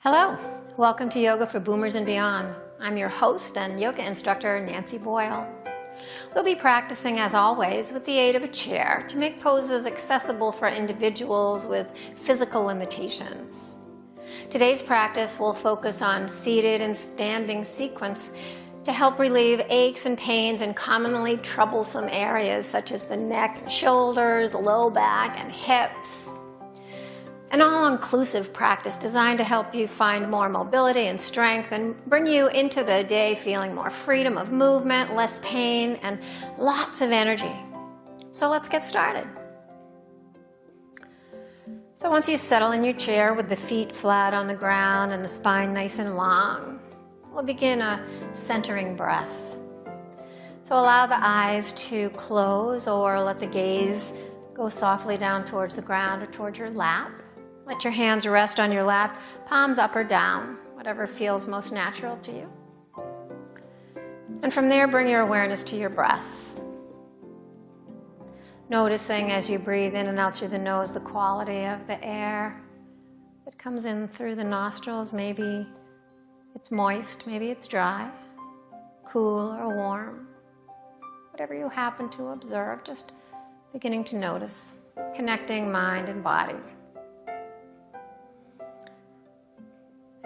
Hello, welcome to Yoga for Boomers and Beyond. I'm your host and yoga instructor, Nancy Boyle. We'll be practicing, as always, with the aid of a chair to make poses accessible for individuals with physical limitations. Today's practice will focus on seated and standing sequence to help relieve aches and pains in commonly troublesome areas such as the neck and shoulders, low back, and hips. An all-inclusive practice designed to help you find more mobility and strength and bring you into the day feeling more freedom of movement, less pain, and lots of energy. So let's get started. So once you settle in your chair with the feet flat on the ground and the spine nice and long, we'll begin a centering breath. So allow the eyes to close or let the gaze go softly down towards the ground or towards your lap. Let your hands rest on your lap, palms up or down, whatever feels most natural to you. And from there, bring your awareness to your breath. Noticing as you breathe in and out through the nose, the quality of the air that comes in through the nostrils. Maybe it's moist, maybe it's dry, cool or warm. Whatever you happen to observe, just beginning to notice, connecting mind and body.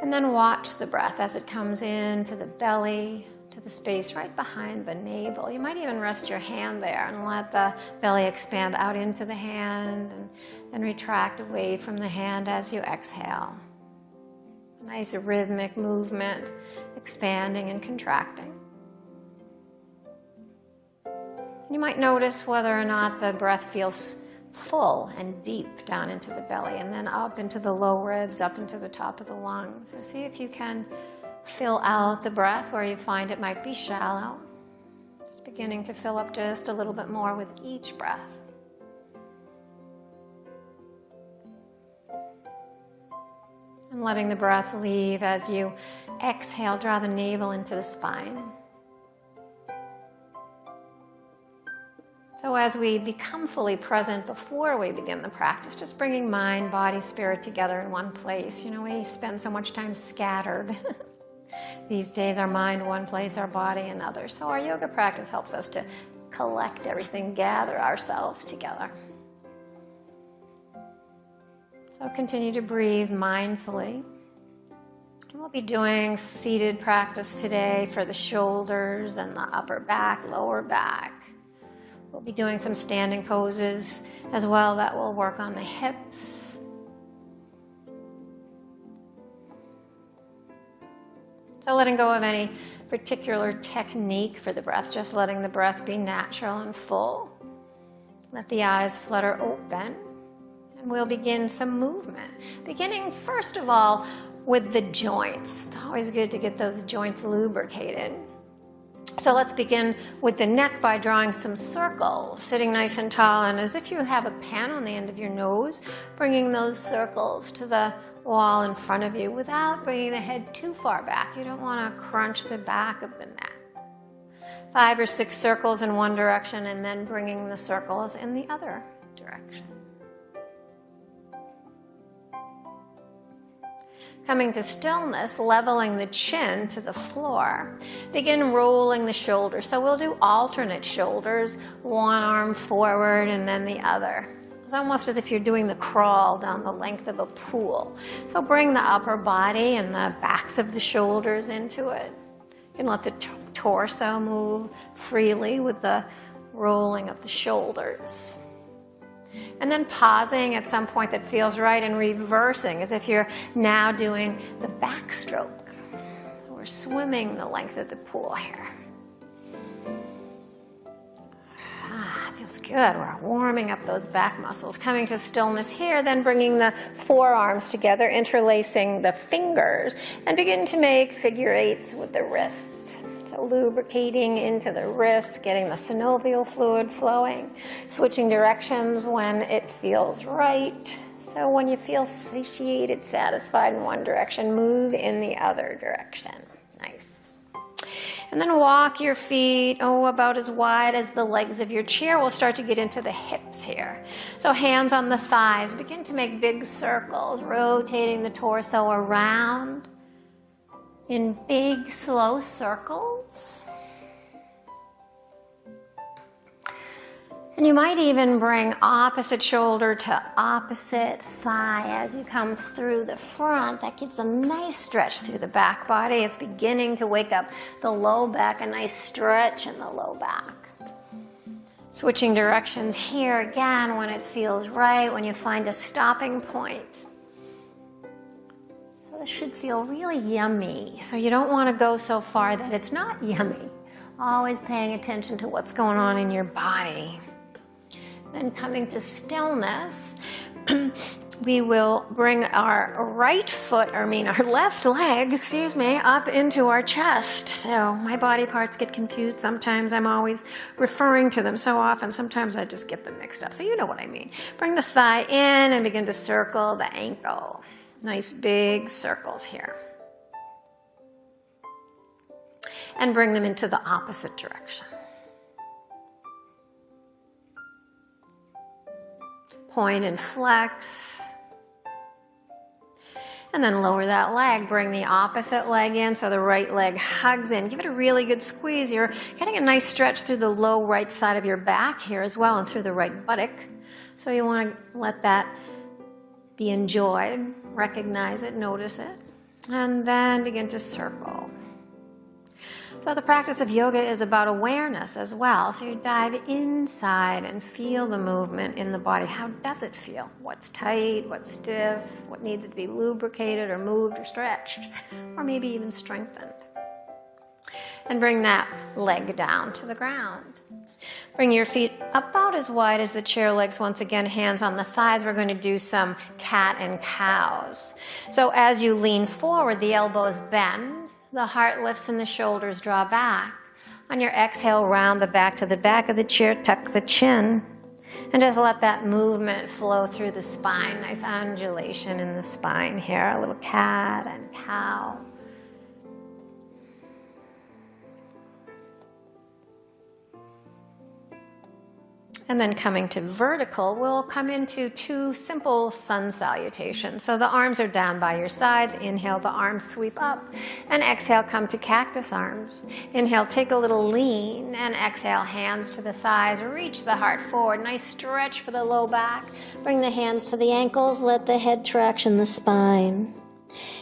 And then watch the breath as it comes into the belly, to the space right behind the navel. You might even rest your hand there and let the belly expand out into the hand and then retract away from the hand as you exhale. A nice rhythmic movement, expanding and contracting. You might notice whether or not the breath feels full and deep down into the belly and then up into the low ribs, up into the top of the lungs. So see if you can fill out the breath where you find it might be shallow. Just beginning to fill up just a little bit more with each breath. And letting the breath leave as you exhale, draw the navel into the spine. So as we become fully present before we begin the practice, just bringing mind, body, spirit together in one place. You know, we spend so much time scattered. These days, our mind one place, our body another. So our yoga practice helps us to collect everything, gather ourselves together. So continue to breathe mindfully. We'll be doing seated practice today for the shoulders and the upper back, lower back. We'll be doing some standing poses as well that will work on the hips. So letting go of any particular technique for the breath, just letting the breath be natural and full. Let the eyes flutter open, and we'll begin some movement. Beginning first of all with the joints. It's always good to get those joints lubricated. So let's begin with the neck by drawing some circles, sitting nice and tall, and as if you have a pen on the end of your nose, bringing those circles to the wall in front of you without bringing the head too far back. You don't want to crunch the back of the neck. 5 or 6 circles in one direction and then bringing the circles in the other direction. Coming to stillness, leveling the chin to the floor. Begin rolling the shoulders. So we'll do alternate shoulders, one arm forward and then the other. It's almost as if you're doing the crawl down the length of a pool. So bring the upper body and the backs of the shoulders into it. You can let the torso move freely with the rolling of the shoulders. And then pausing at some point that feels right and reversing as if you're now doing the backstroke. We're swimming the length of the pool here. Feels good. We're warming up those back muscles. Coming to stillness here, then bringing the forearms together, interlacing the fingers, and begin to make figure eights with the wrists. So lubricating into the wrists, getting the synovial fluid flowing, switching directions when it feels right. So when you feel satiated, satisfied in one direction, move in the other direction. Nice. And then walk your feet, about as wide as the legs of your chair. We'll start to get into the hips here. So hands on the thighs. Begin to make big circles, rotating the torso around in big, slow circles. And you might even bring opposite shoulder to opposite thigh as you come through the front. That gives a nice stretch through the back body. It's beginning to wake up the low back, a nice stretch in the low back. Switching directions here again when it feels right, when you find a stopping point. So this should feel really yummy. So you don't want to go so far that it's not yummy. Always paying attention to what's going on in your body. Then coming to stillness, we will bring our our left leg, up into our chest. So my body parts get confused sometimes. I'm always referring to them so often. Sometimes I just get them mixed up. So you know what I mean. Bring the thigh in and begin to circle the ankle. Nice big circles here. And bring them into the opposite direction. Point and flex. And then lower that leg. Bring the opposite leg in so the right leg hugs in. Give it a really good squeeze. You're getting a nice stretch through the low right side of your back here as well and through the right buttock. So you want to let that be enjoyed. Recognize it, notice it. And then begin to circle. So the practice of yoga is about awareness as well. So you dive inside and feel the movement in the body. How does it feel? What's tight? What's stiff? What needs to be lubricated or moved or stretched? Or maybe even strengthened. And bring that leg down to the ground. Bring your feet about as wide as the chair legs. Once again, hands on the thighs. We're going to do some cat and cows. So as you lean forward, the elbows bend. The heart lifts and the shoulders draw back. On your exhale, round the back to the back of the chair, tuck the chin, and just let that movement flow through the spine. Nice undulation in the spine here, a little cat and cow. And then coming to vertical, we'll come into two simple sun salutations. So the arms are down by your sides. Inhale, the arms sweep up. And exhale, come to cactus arms. Inhale, take a little lean. And exhale, hands to the thighs. Reach the heart forward. Nice stretch for the low back. Bring the hands to the ankles. Let the head traction the spine.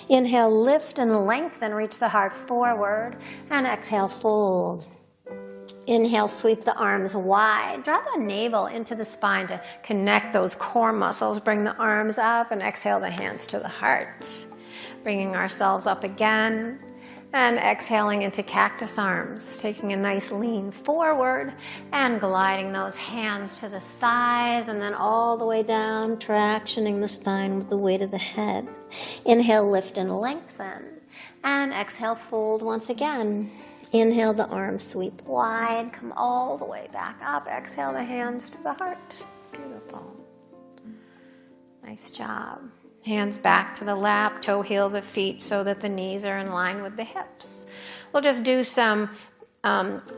Inhale, lift and lengthen. Reach the heart forward. And exhale, fold. Inhale, sweep the arms wide. Draw the navel into the spine to connect those core muscles. Bring the arms up and exhale the hands to the heart. Bringing ourselves up again and exhaling into cactus arms. Taking a nice lean forward and gliding those hands to the thighs and then all the way down, tractioning the spine with the weight of the head. Inhale, lift and lengthen. And exhale, fold once again. Inhale, the arms sweep wide, come all the way back up. Exhale, the hands to the heart. Beautiful. Nice job. Hands back to the lap, toe heel the feet so that the knees are in line with the hips. We'll just do some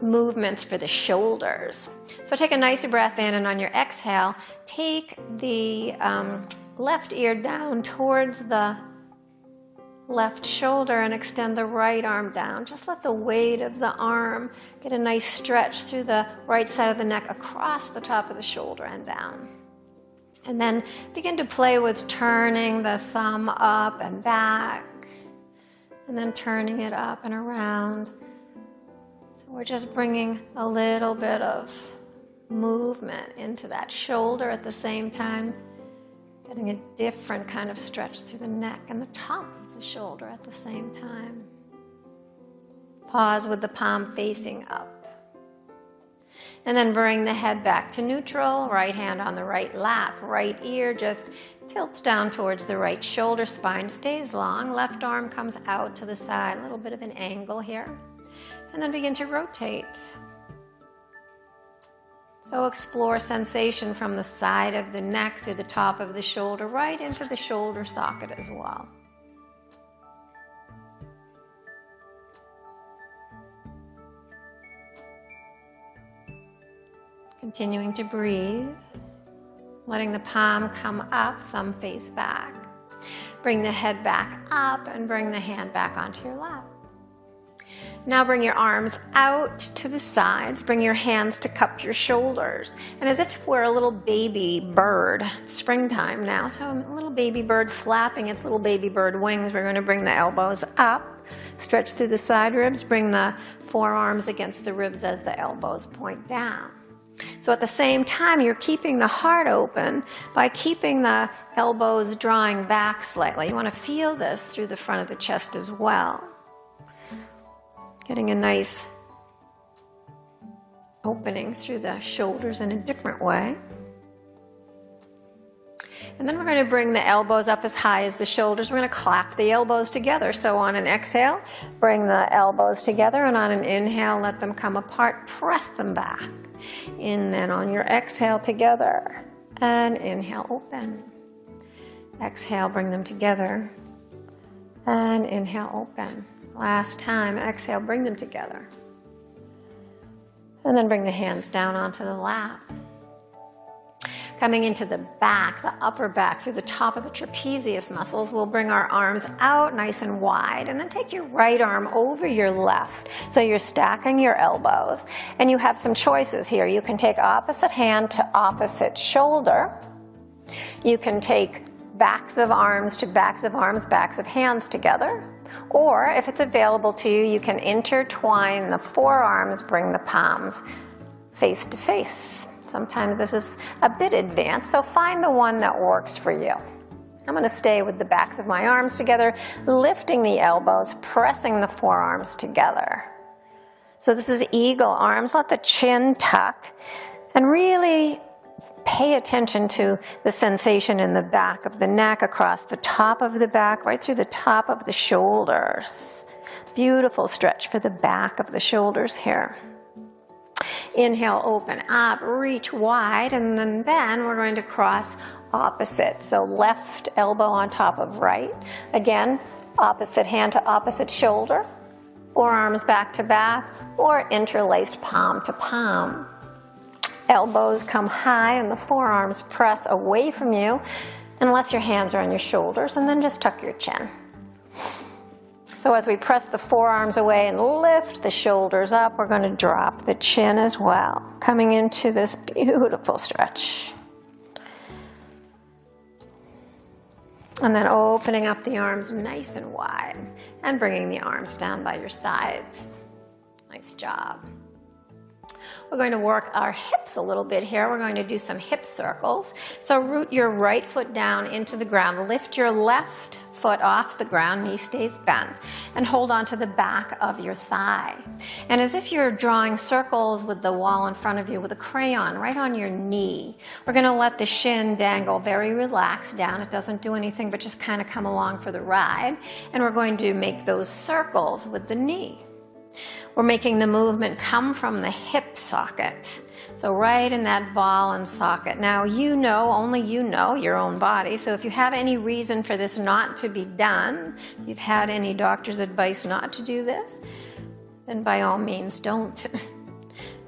movements for the shoulders. So take a nice breath in, and on your exhale, take the left ear down towards the left shoulder and extend the right arm down. Just let the weight of the arm get a nice stretch through the right side of the neck across the top of the shoulder and down. And then begin to play with turning the thumb up and back and then turning it up and around. So we're just bringing a little bit of movement into that shoulder at the same time, getting a different kind of stretch through the neck and the top of the shoulder at the same time. Pause with the palm facing up. And then bring the head back to neutral, right hand on the right lap, right ear just tilts down towards the right shoulder, spine stays long, left arm comes out to the side, a little bit of an angle here. And then begin to rotate. So explore sensation from the side of the neck through the top of the shoulder, right into the shoulder socket as well. Continuing to breathe, letting the palm come up, thumb face back. Bring the head back up and bring the hand back onto your lap. Now bring your arms out to the sides. Bring your hands to cup your shoulders. And as if we're a little baby bird, it's springtime now, so a little baby bird flapping its little baby bird wings. We're going to bring the elbows up, stretch through the side ribs, bring the forearms against the ribs as the elbows point down. So at the same time, you're keeping the heart open by keeping the elbows drawing back slightly. You want to feel this through the front of the chest as well. Getting a nice opening through the shoulders in a different way. And then we're going to bring the elbows up as high as the shoulders. We're going to clap the elbows together. So on an exhale, bring the elbows together, and on an inhale, let them come apart, press them back. And then on your exhale together, and inhale, open. Exhale, bring them together, and inhale, open. Last time, exhale, bring them together. And then bring the hands down onto the lap. Coming into the back, the upper back, through the top of the trapezius muscles, we'll bring our arms out nice and wide, and then take your right arm over your left. So you're stacking your elbows, and you have some choices here. You can take opposite hand to opposite shoulder. You can take backs of arms to backs of arms, backs of hands together. Or if it's available to you, you can intertwine the forearms, bring the palms face to face. Sometimes this is a bit advanced, so find the one that works for you. I'm going to stay with the backs of my arms together, lifting the elbows, pressing the forearms together. So this is eagle arms. Let the chin tuck, and really pay attention to the sensation in the back of the neck, across the top of the back, right through the top of the shoulders. Beautiful stretch for the back of the shoulders here. Inhale, open up, reach wide, and then we're going to cross opposite. So left elbow on top of right. Again, opposite hand to opposite shoulder, forearms back to back, or interlaced palm to palm. Elbows come high and the forearms press away from you, unless your hands are on your shoulders, and then just tuck your chin. So as we press the forearms away and lift the shoulders up, we're going to drop the chin as well, coming into this beautiful stretch. And then opening up the arms nice and wide and bringing the arms down by your sides. Nice job. We're going to work our hips a little bit here. We're going to do some hip circles. So root your right foot down into the ground. Lift your left foot off the ground, knee stays bent, and hold on to the back of your thigh. And as if you're drawing circles with the wall in front of you with a crayon right on your knee, we're going to let the shin dangle very relaxed down. It doesn't do anything but just kind of come along for the ride. And we're going to make those circles with the knee. We're making the movement come from the hip socket. So right in that ball and socket. Now you know, only you know your own body. So if you have any reason for this not to be done, if you've had any doctor's advice not to do this, then by all means don't.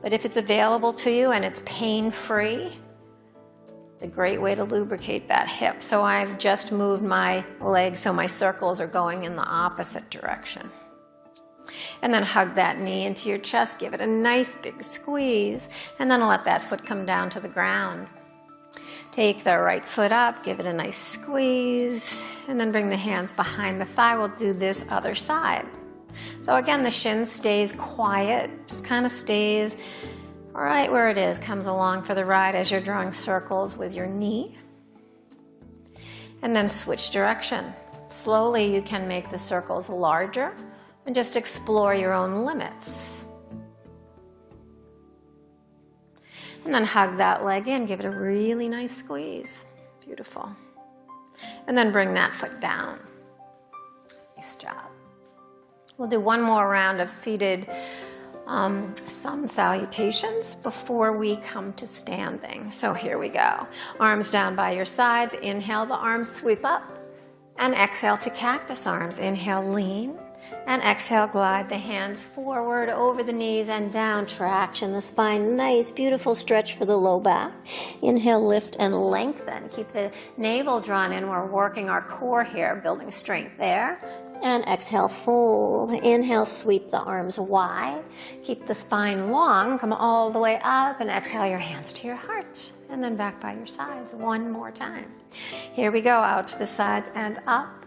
But if it's available to you and it's pain-free, it's a great way to lubricate that hip. So I've just moved my leg so my circles are going in the opposite direction. And then hug that knee into your chest, give it a nice big squeeze, and then let that foot come down to the ground. Take the right foot up, give it a nice squeeze, and then bring the hands behind the thigh. We'll do this other side. So again, the shin stays quiet, just kind of stays right where it is, comes along for the ride as you're drawing circles with your knee. And then switch direction. Slowly you can make the circles larger, and just explore your own limits. And then hug that leg in, give it a really nice squeeze. Beautiful. And then bring that foot down. Nice job. We'll do one more round of seated sun salutations before we come to standing. So here we go. Arms down by your sides. Inhale, the arms sweep up. And exhale to cactus arms. Inhale, lean. And exhale, glide the hands forward over the knees and down. Traction the spine. Nice, beautiful stretch for the low back. Inhale, lift and lengthen. Keep the navel drawn in. We're working our core here, building strength there. And exhale, fold. Inhale, sweep the arms wide. Keep the spine long. Come all the way up and exhale your hands to your heart. And then back by your sides one more time. Here we go, out to the sides and up.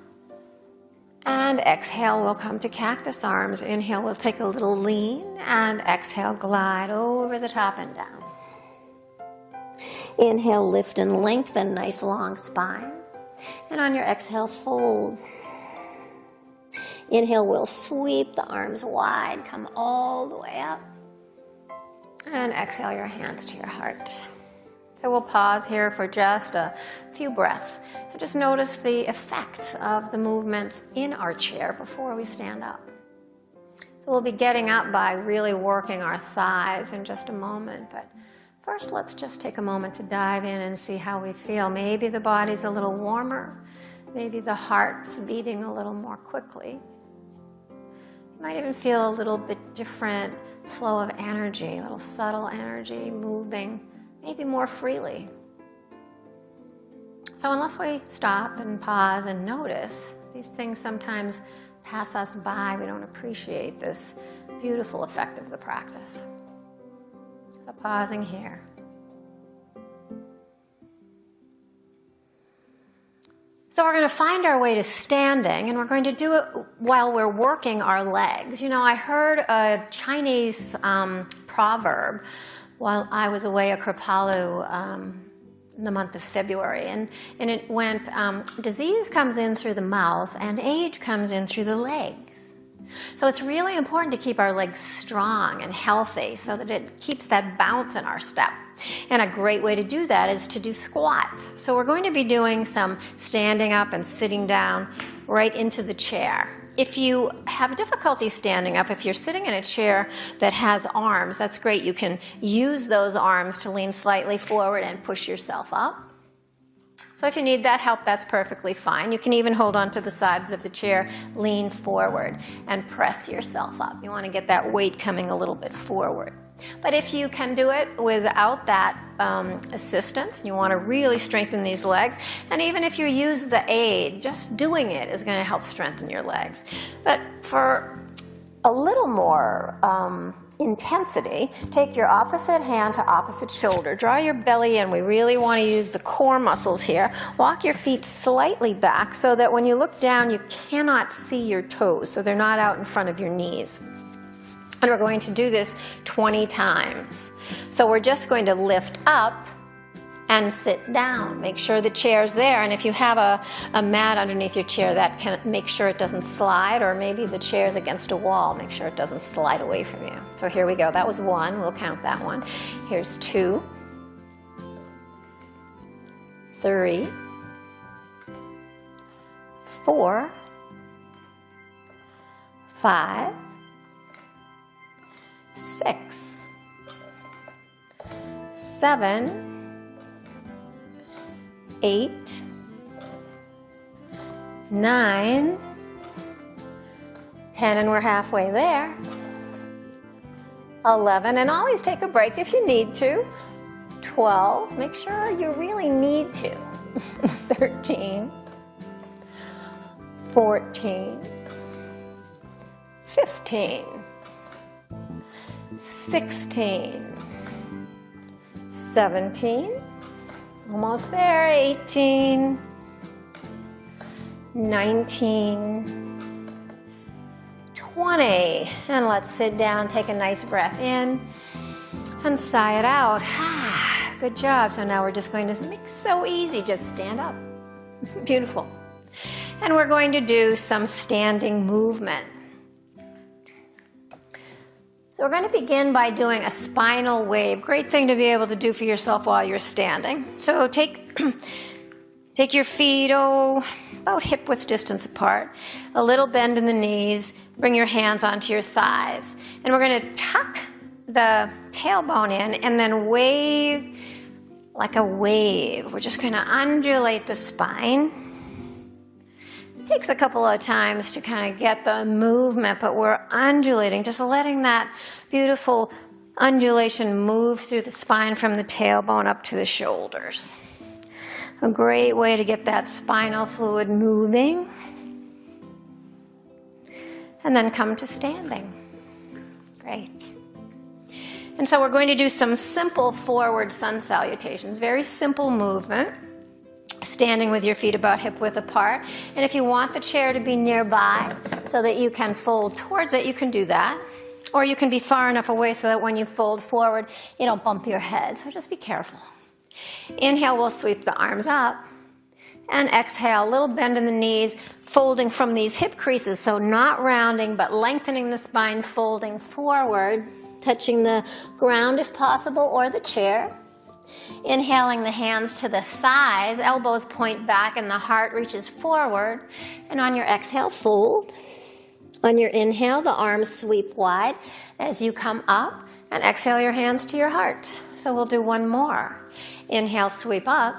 And exhale, we'll come to cactus arms. Inhale, we'll take a little lean, and exhale, glide over the top and down. Inhale, lift and lengthen, nice long spine. And on your exhale, fold. Inhale, we'll sweep the arms wide, come all the way up. And exhale your hands to your heart. So we'll pause here for just a few breaths and just notice the effects of the movements in our chair before we stand up. So we'll be getting up by really working our thighs in just a moment, but first let's just take a moment to dive in and see how we feel. Maybe the body's a little warmer, maybe the heart's beating a little more quickly. You might even feel a little bit different flow of energy, a little subtle energy moving maybe more freely. So unless we stop and pause and notice, these things sometimes pass us by. We don't appreciate this beautiful effect of the practice. So pausing here. So we're going to find our way to standing, and we're going to do it while we're working our legs. You know, I heard a Chinese proverb while I was away at Kripalu in the month of February, and it went, disease comes in through the mouth and age comes in through the legs. So it's really important to keep our legs strong and healthy so that it keeps that bounce in our step. And a great way to do that is to do squats. So we're going to be doing some standing up and sitting down right into the chair. If you have difficulty standing up, if you're sitting in a chair that has arms, that's great. You can use those arms to lean slightly forward and push yourself up. So if you need that help, that's perfectly fine. You can even hold on to the sides of the chair, lean forward, and press yourself up. You want to get that weight coming a little bit forward. But if you can do it without that assistance, you want to really strengthen these legs, and even if you use the aid, just doing it is going to help strengthen your legs. But for a little more intensity, take your opposite hand to opposite shoulder. Draw your belly in. We really want to use the core muscles here. Walk your feet slightly back so that when you look down, you cannot see your toes, so they're not out in front of your knees. And we're going to do this 20 times. So we're just going to lift up and sit down. Make sure the chair's there. And if you have a mat underneath your chair, that can make sure it doesn't slide, or maybe the chair's against a wall. Make sure it doesn't slide away from you. So here we go. That was 1. We'll count that one. Here's 2, 3, 4, 5, 6, 7, 8, 9, 10, and we're halfway there. 11, and always take a break if you need to. 12, make sure you really need to. 13, 14, 15, 16, 17, almost there, 18, 19, 20, and let's sit down, take a nice breath in, and sigh it out. Good job. So now we're just going to make it so easy, just stand up. Beautiful. And we're going to do some standing movement. So we're going to begin by doing a spinal wave. Great thing to be able to do for yourself while you're standing. So take your feet, about hip-width distance apart, a little bend in the knees, bring your hands onto your thighs. And we're going to tuck the tailbone in and then wave like a wave. We're just going to undulate the spine Takes a couple of times to kind of get the movement, but we're undulating, just letting that beautiful undulation move through the spine from the tailbone up to the shoulders. A great way to get that spinal fluid moving. And then come to standing. Great. And so we're going to do some simple forward sun salutations, very simple movement. Standing with your feet about hip width apart. And if you want the chair to be nearby so that you can fold towards it, you can do that. Or you can be far enough away so that when you fold forward, you don't bump your head. So just be careful. Inhale, we'll sweep the arms up. And exhale, a little bend in the knees, folding from these hip creases. So not rounding, but lengthening the spine, folding forward, touching the ground if possible, or the chair. Inhaling the hands to the thighs, elbows point back and the heart reaches forward. And on your exhale, fold. On your inhale, the arms sweep wide as you come up, and exhale your hands to your heart. So we'll do one more. Inhale, sweep up.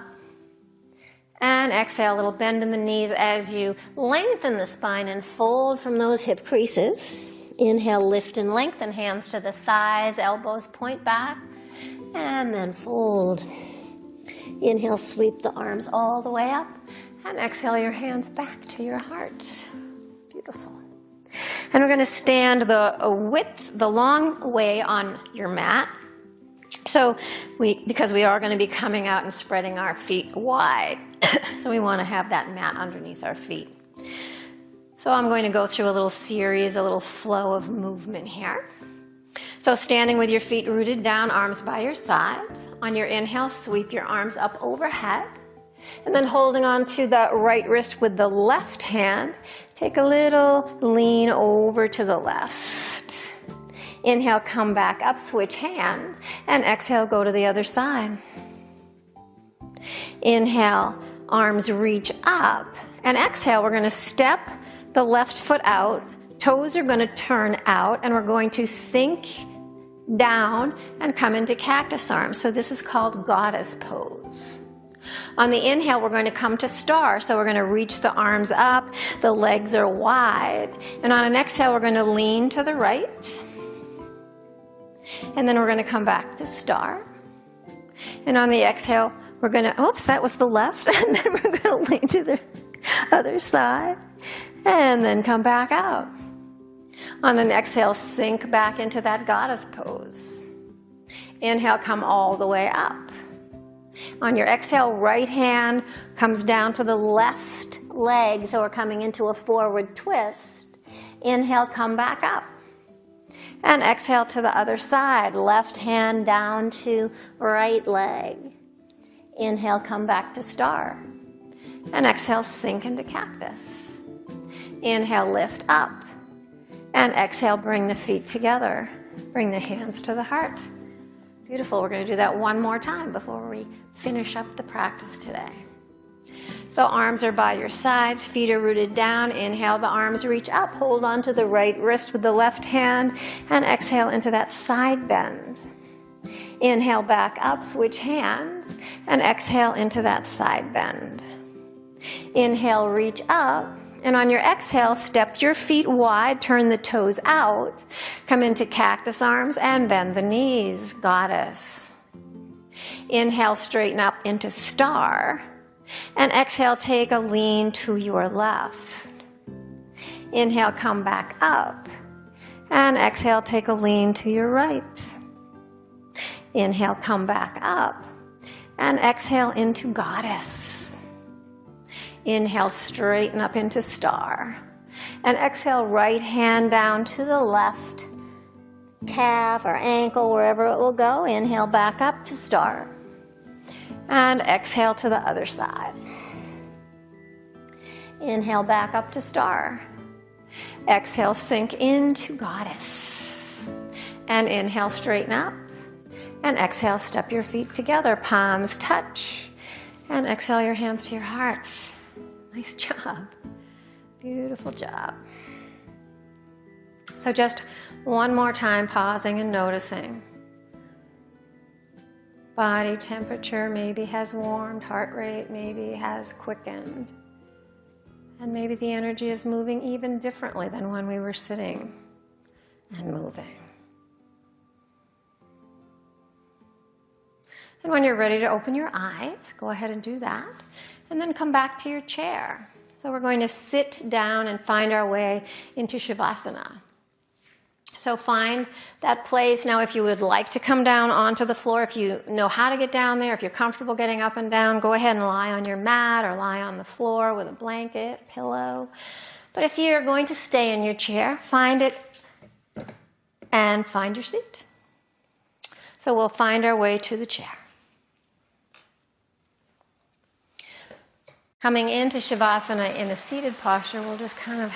And exhale, a little bend in the knees as you lengthen the spine and fold from those hip creases. Inhale, lift and lengthen, hands to the thighs, elbows point back. And then fold. Inhale, sweep the arms all the way up. And exhale your hands back to your heart. Beautiful. And we're going to stand the long way on your mat. So because we are going to be coming out and spreading our feet wide. So we want to have that mat underneath our feet. So I'm going to go through a little series, a little flow of movement here. So standing with your feet rooted down, arms by your sides. On your inhale, sweep your arms up overhead. And then holding on to the right wrist with the left hand, take a little lean over to the left. Inhale, come back up, switch hands. And exhale, go to the other side. Inhale, arms reach up. And exhale, we're going to step the left foot out. Toes are going to turn out, and we're going to sink down and come into cactus arms. So this is called goddess pose. On the inhale, we're going to come to star. So we're going to reach the arms up, the legs are wide. And on an exhale, we're going to lean to the right. And then we're going to come back to star. And on the exhale, we're going to, oops, that was the left. And then we're going to lean to the other side. And then come back out. On an exhale, sink back into that goddess pose. Inhale, come all the way up. On your exhale, right hand comes down to the left leg, so we're coming into a forward twist. Inhale, come back up. And exhale to the other side, left hand down to right leg. Inhale, come back to star. And exhale, sink into cactus. Inhale, lift up. And exhale, bring the feet together. Bring the hands to the heart. Beautiful. We're going to do that one more time before we finish up the practice today. So arms are by your sides, feet are rooted down. Inhale, the arms reach up. Hold on to the right wrist with the left hand. And exhale into that side bend. Inhale, back up, switch hands. And exhale into that side bend. Inhale, reach up. And on your exhale, step your feet wide, turn the toes out, come into cactus arms and bend the knees, goddess. Inhale, straighten up into star. And exhale, take a lean to your left. Inhale, come back up. And exhale, take a lean to your right. Inhale, come back up. And exhale into goddess. Inhale, straighten up into star. And exhale, right hand down to the left calf or ankle, wherever it will go. Inhale, back up to star. And exhale to the other side. Inhale, back up to star. Exhale, sink into goddess. And inhale, straighten up. And exhale, step your feet together, palms touch. And exhale your hands to your hearts. Nice job. Beautiful job. So just one more time, pausing and noticing. Body temperature maybe has warmed, heart rate maybe has quickened. And maybe the energy is moving even differently than when we were sitting and moving. And when you're ready to open your eyes, go ahead and do that. And then come back to your chair. So we're going to sit down and find our way into Shavasana. So find that place. Now, if you would like to come down onto the floor, if you know how to get down there, if you're comfortable getting up and down, go ahead and lie on your mat or lie on the floor with a blanket, pillow. But if you're going to stay in your chair, find it and find your seat. So we'll find our way to the chair. Coming into Shavasana in a seated posture, we'll just kind of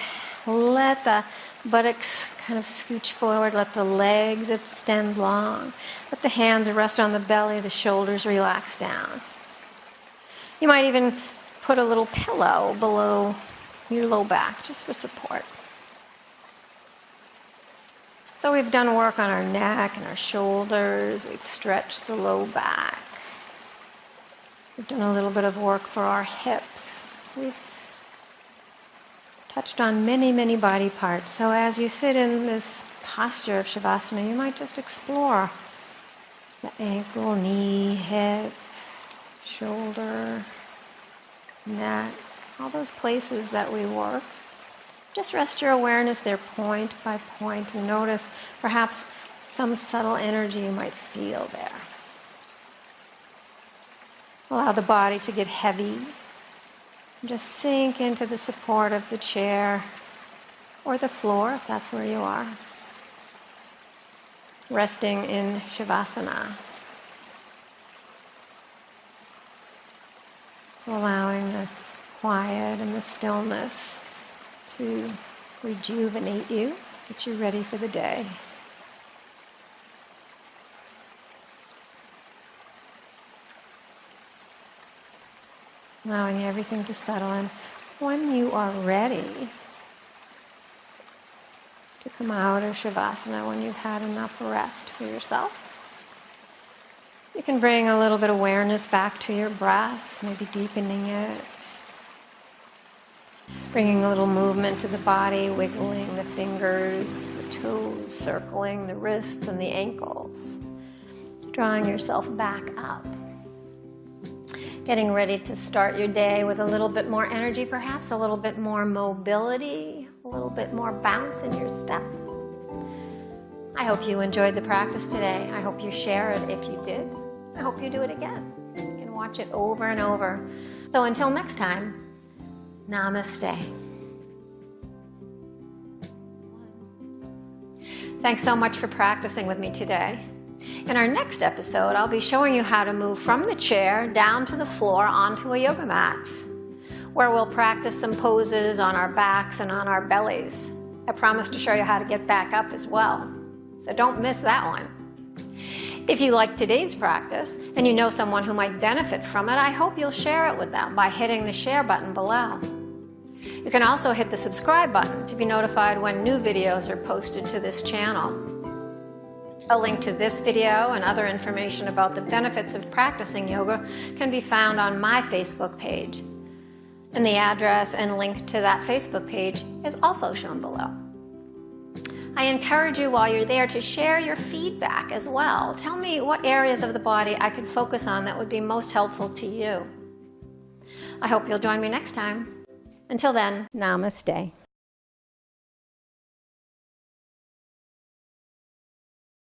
let the buttocks kind of scooch forward, let the legs extend long, let the hands rest on the belly, the shoulders relax down. You might even put a little pillow below your low back just for support. So we've done work on our neck and our shoulders, we've stretched the low back. We've done a little bit of work for our hips. So we've touched on many, many body parts. So as you sit in this posture of Shavasana, you might just explore the ankle, knee, hip, shoulder, neck, all those places that we work. Just rest your awareness there point by point and notice perhaps some subtle energy you might feel there. Allow the body to get heavy. Just sink into the support of the chair or the floor, if that's where you are. Resting in Shavasana. So allowing the quiet and the stillness to rejuvenate you, get you ready for the day. Allowing everything to settle in. When you are ready to come out of Shavasana, when you've had enough rest for yourself, you can bring a little bit of awareness back to your breath, maybe deepening it. Bringing a little movement to the body, wiggling the fingers, the toes, circling the wrists and the ankles. Drawing yourself back up. Getting ready to start your day with a little bit more energy, perhaps a little bit more mobility, a little bit more bounce in your step. I hope you enjoyed the practice today. I hope you share it if you did. I hope you do it again. You can watch it over and over. So until next time, namaste. Thanks so much for practicing with me today. In our next episode, I'll be showing you how to move from the chair down to the floor onto a yoga mat, where we'll practice some poses on our backs and on our bellies. I promise to show you how to get back up as well, so don't miss that one. If you like today's practice and you know someone who might benefit from it, I hope you'll share it with them by hitting the share button below. You can also hit the subscribe button to be notified when new videos are posted to this channel. A link to this video and other information about the benefits of practicing yoga can be found on my Facebook page. And the address and link to that Facebook page is also shown below. I encourage you while you're there to share your feedback as well. Tell me what areas of the body I could focus on that would be most helpful to you. I hope you'll join me next time. Until then, namaste.